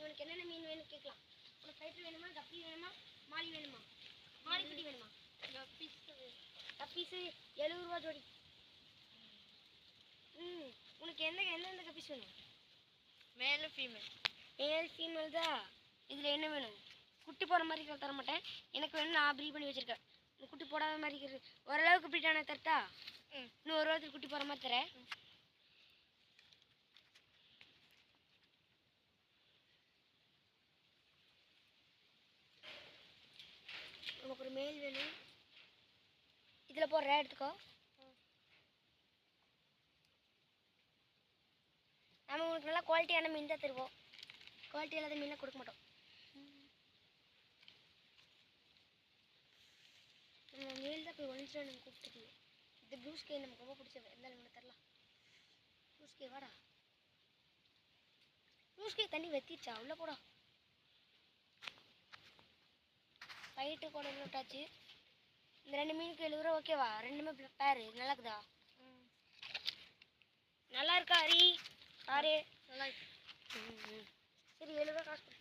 உனக்கு என்னென்ன மீன் வேணும் கேட்கலாம். உனக்கு ஃபைட்டர் வேணுமா, கப்பி வேணுமா, மாலி வேணுமா, மாலிக்குட்டி வேணுமா? கப்பீஸு 70 ரூபா ஜோடி. உனக்கு எந்தெந்த கப்பீஸ் வேணும்? Male female. மேல் ஃபீமேல் தான். இதில் என்ன வேணும்? குட்டி போடுற மாதிரி தர மாட்டேன். எனக்கு வேணும், நான் ப்ரீட் பண்ணி வச்சுருக்கேன். குட்டி போடாத மாதிரி இருக்கிறது ஓரளவுக்கு ப்ரீட்டான தரட்டா? இன்னும் ஒரு வாரத்துக்கு குட்டி போகிற மாதிரி தரேன். உனக்கு ஒரு மேல் வேணும், இதில் போடுற எடுத்துக்கோ. நம்ம உனக்கு நல்லா குவாலிட்டியான மீன் தான் தருவோம். குவாலிட்டி இல்லாத மீனாக கொடுக்க மாட்டோம். நம்ம மேல் தான் போய் ஒழிஞ்சிடும். நம்ம கூப்பிட்டு இது ப்ளூ ஸ்கை நமக்கு ரொம்ப பிடிச்சது. இருந்தாலும் நம்ம தரலாம். ப்ளூ ஸ்கை வாடா. ப்ளூ ஸ்கை தண்ணி வெத்திடுச்சா? உள்ள போடா. ஃபைட்டு கூட விட்டாச்சு. இந்த 2 மீனுக்கு 70 ரூபா ஓகேவா? ரெண்டுமே பேரு நல்லா இருக்குதா? நல்லா இருக்கா ஹரி? பாரு நல்லா இருக்கு. சரி 70 ரூபா காசு கொடு.